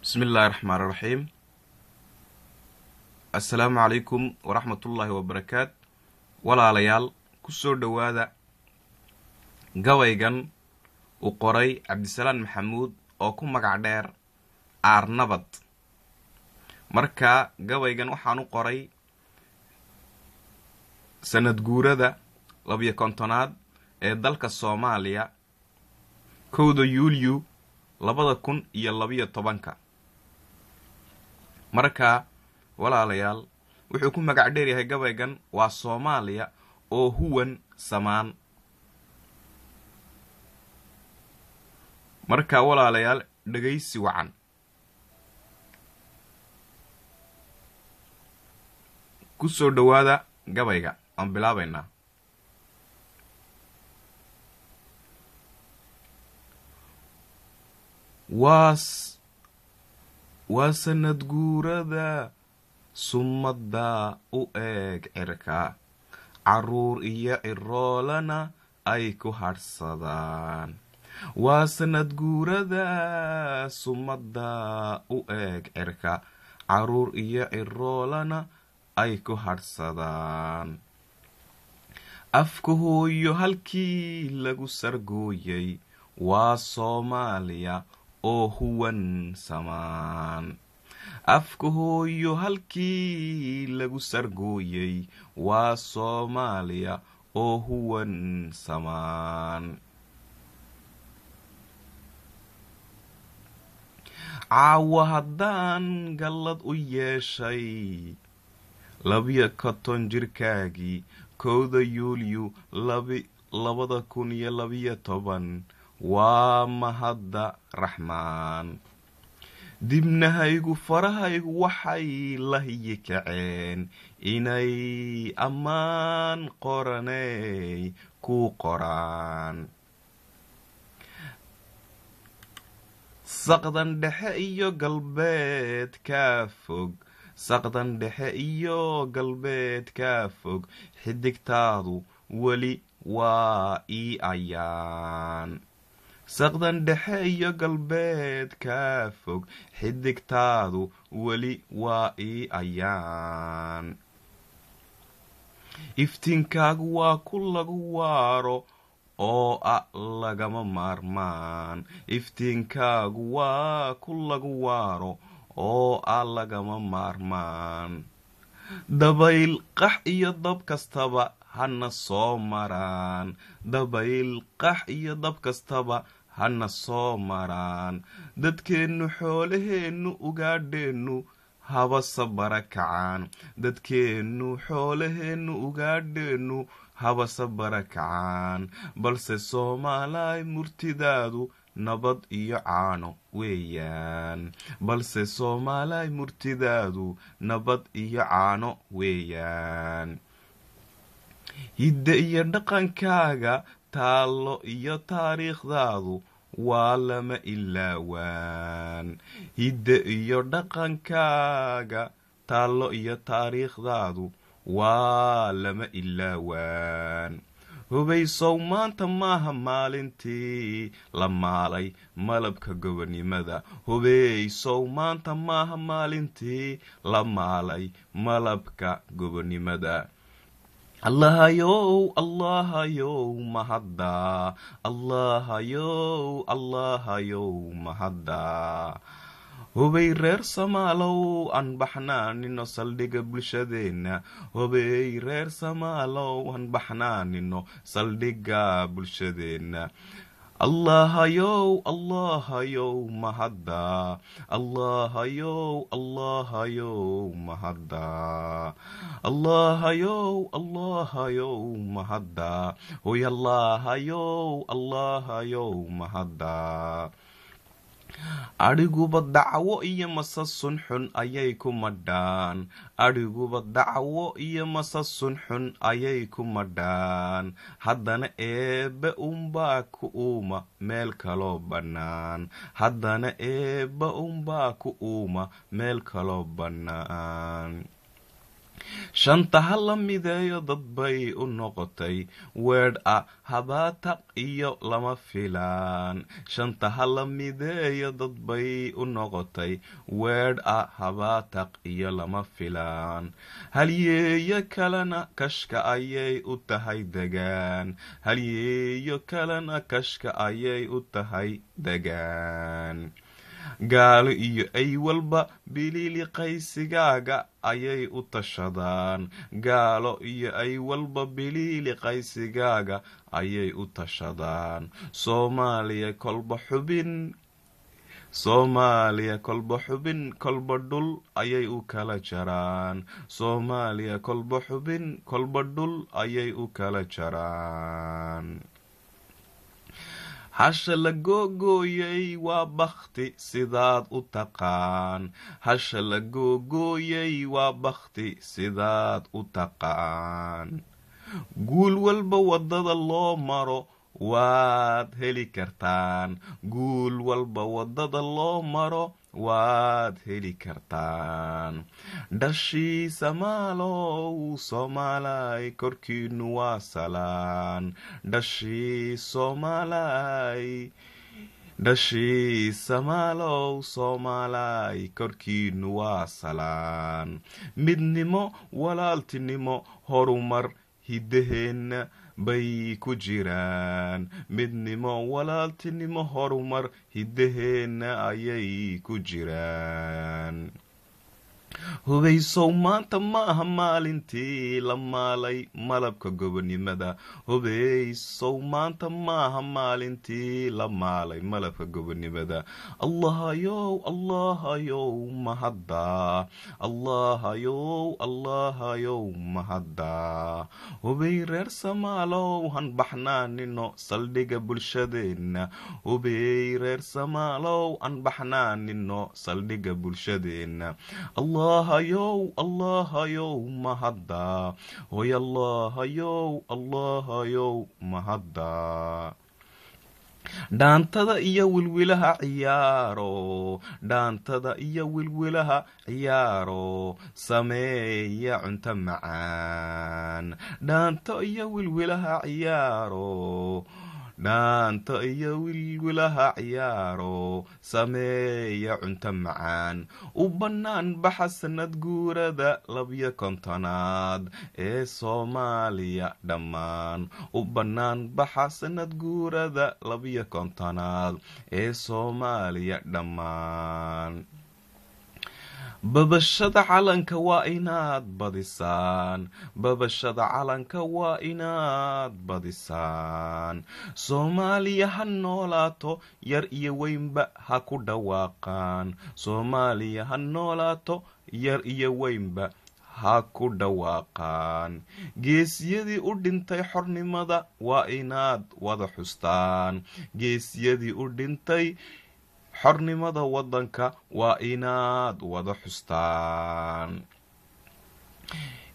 بسم الله الرحمن الرحيم. السلام عليكم ورحمة الله وبركاته. ولا ليال كسر دوادا قويغان وقري عبد السلام محمود oo ku magac dheer Nabad. marka gabaygan waxaan u qoray sanadguurada 12aad ee dalka Soomaaliya Kowda Luulyo 2012. marka walaalayaal wuxuu ku magac dheer yahay gabaygan Waa Soomaaliya oo Huwan Samaan. marka walaalayaal dhageysi wacan. ku soo dhawaada gabayga aan bilaabaynaa. waa sanadguurada Sumadaa u eeg Cirka, Caruur iyo Ciroolana ay ku hadhsadaan. waa sanadguurada Sumadaa u eeg Cirka, Caruur iyo Ciroolana ay ku hadhsadaan. Afka Hooyo Halkii lagu Sargooyey, Waa Soomaaliya oo Huwan Samaan. Afka Hooyo Halkii lagu Sargooyey, Waa Soomaaliya oo Huwan Samaan. Caawa Hadaan Gallad u yeeshay 12 jirkaagii, Kowda Luulyo 2012. waa Mahada Raxmaan. Dibnahaygu Farahaygu waxay la hiyikaceen, inay amaan qoraneey ku qoraan. Saqdan Dhexe iyo Galbeed ka fog, Saqdan Dhexe iyo Galbeed ka fog, Xidigtaadu wali waa ayaan. Saqdan Dhexe iyo Galbeed ka fog, Xidigtaadu wali waa ayaan. iftiinkaagu waa ku lagu waaro oo lagama maarmaan. iftiinkaagu waa ku lagu waaro oo lagama maarmaan. dabayl qax iyo dab kastaba hana soo maraan. dabayl qax iyo dab kastaba hana soo maraan. dadkeennu xoolaheennu ugaadheennu habasa barakacaan. dadkeennu xoolaheennu ugaadheennu habasa barakacaan. balse Soomaalay murtidaadu nabad iyo caano weeyaan. balse Soomaalay murtidaadu nabad iyo caano weeyaan. hidde iyo dhaqankaaga taalo iyo taariikhdaadu waa lama ilaawaan. hidde iyo dhaqankaaga taalo iyo taariikhdaadu waa lama ilaawaan. hubaysow maanta maaha maalintii la maalay malabka gobonimada. hubaysow maanta maaha maalintii la maalay malabka gobonimada. allahayow allahayow mahada. allahayow allahayow mahada. hubay reer Samaalow aan baxnaanino saldhiga bulshadeena. hubay reer Samaalow aan baxnaanino saldhiga bulshadeena. allahayow allahayow mahada. allahayow allahayow mahada. allahayow allahayow mahada. hoy allahayow allahayow mahada. adhiguba dacwo iyo masasun xun ayay ku madhaan. adhiguba dacwo iyo masasun xun ayay ku madhaan. haddana eebbe unbaa ku uuma meel kaloo bannaan. haddana eebbe unbaa ku uuma meel kaloo bannaan. shanta hala mideeyo dad bay u noqotay weedh ah habaataq iyo lama filaan shanta hala mideeyo dad bay u noqotay weedh ah habaataq iyo lama filaan halyeeyo kalena kashka ayay u tahay degaan halyeeyo kalena kashka ayay u tahay degaan gaalo iyo ay walba biliiliqaysigaaga ayay u tashadaan gaalo iyo ay walba biliiliqaysigaaga ayay u tashadaan Soomaaliya kolba xubin kolba dhul ayay u kala jaraan Soomaaliya kolba xubin kolba dhul ayay u kala jaraan hasha la googooyey waa bakhti sidaad u taqaan hasha la googooyey waa bakhti sidaad u taqaan guul walba waddada loo maro waad heli kartaan guul walba waddada loo maro waad heli kartaan dhashii samaalow soomaalay korkiinu waa salaan dhashii samaalow soomaalay korkiinu waa salaan midnimo walaaltinimo horumar hidaheenna bay ku jiraan midnimo walaaltinimo horumar hidaheenna ayay ku jiraan hubaysow maanta maaha maalintii la maalay malabka gobonimada hubaysow maanta maaha maalintii la maalay malabka gobonimada allahayow mahadda allahayow mahadda hubay reer samaalow han baxnaanino saldhiga bulshadeenna hubay reer samaalow han baxnaanino saldhiga bulshadeenna allahayow mahadda hoy allahayow mahadda dhaantada iyo wilwilaha ciyaaro sameeya cunto macaan dhaanto iyo wilwilaha ciyaaro sameeya cunto macaan u bannaan baxa sanadguurada 50aad ee Soomaaliya dhammaan u bannaan baxa sanadguurada 50aad ee Soomaaliya dhammaan babashada calanka waa inaad badisaan Soomaaliya ha noolaato yar iyo weynba ha ku dhawaaqaan Soomaaliya ha noolaato yar iyo weynba ha ku dhawaaqaan geesiyadii u dhintay xornimada waa inaad wada xustaan geesiyadii u dhintay xornimada waddanka waa inaad wada xustaan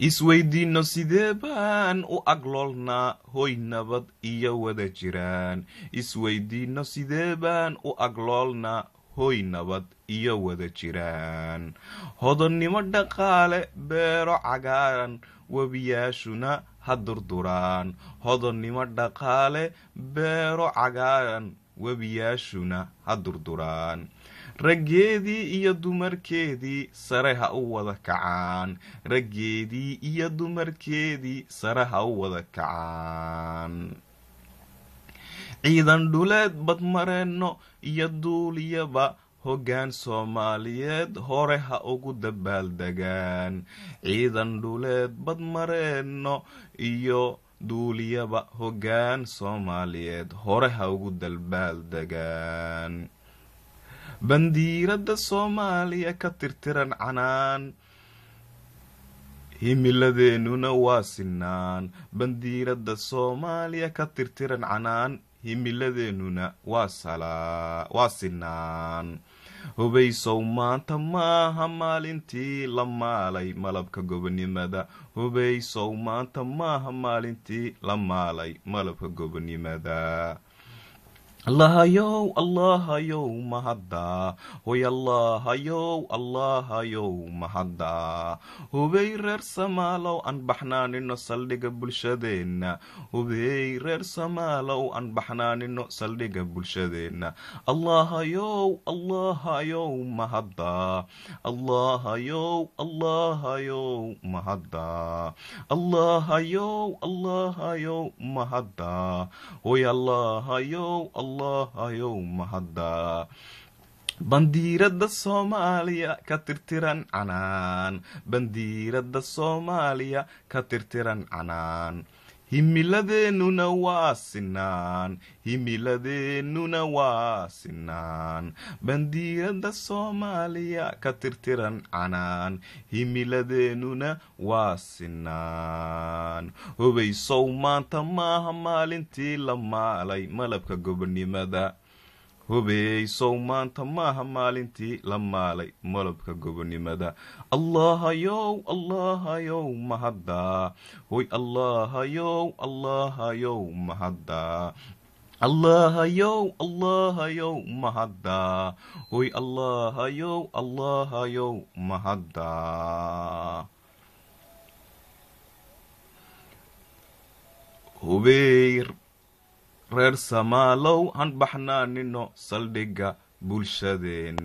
isweydiino sidee baan u agloolnaa hoy nabad iyo wada jiraan isweydiino sidee baan u agloolnaa hoy nabad iyo wada jiraan hodonnimo dhaqaale beero cagaaran webiyaashuna ha durduraan hodonnimo dhaqaale beero cagaaran webiyaashuna ha durduraan raggeedii iyo dumarkeedii sare ha u wada kacaan raggeedii iyo dumarkeedii sare ha u wada kacaan ciidan dhuleed badmareenno iyo duuliyaba hoggaan Soomaaliyeed hore ha ugu dabaaldegaan ciidan dhuleed badmareenno iyo duuliyaba hoggaan Soomaaliyeed hore ha ugu dabaaldegaan bandiirada Soomaaliya ka tirtiran canaan himiladeenuna waa sinaan bandiirada Soomaaliya ka tirtiran canaan himiladeenuna waa sinaan hubaysow maanta maaha maalintii la maalay malabka gobonimada hubaysow maanta maaha maalintii la maalay malabka gobonimada allahayow allahayow mahada hoy allahayow allahayow mahada hubey reer samaalow aan baxnaanino saldhiga bulshadeenna hubey reer samaalow aan baxnaanino saldhiga bulshadeenna allahayow allahayow mahada allahayow allahayow mahada allahayow allahayow mahada hoy allahayow allahayow mahada bandiirada Soomaaliya ka tirtiran canaan bandiirada Soomaaliya ka tirtiran canaan himiladeenuna waa sinaan himiladeenuna waa sinaan bandiirada Soomaaliya ka tirtiran canaan himiladeenuna waa sinaan hubeysow maanta maaha maalintii la maalay malabka gobonimada hubeysow maanta maaha maalintii la maalay malabka gobonimada allahayow allahayow mahada hoy allahayow allahayow mahada allahayow allahayow mahada hoy allahayow allahayow mahada hubey reer samaalow han baxnaanino saldhiga bulshadeen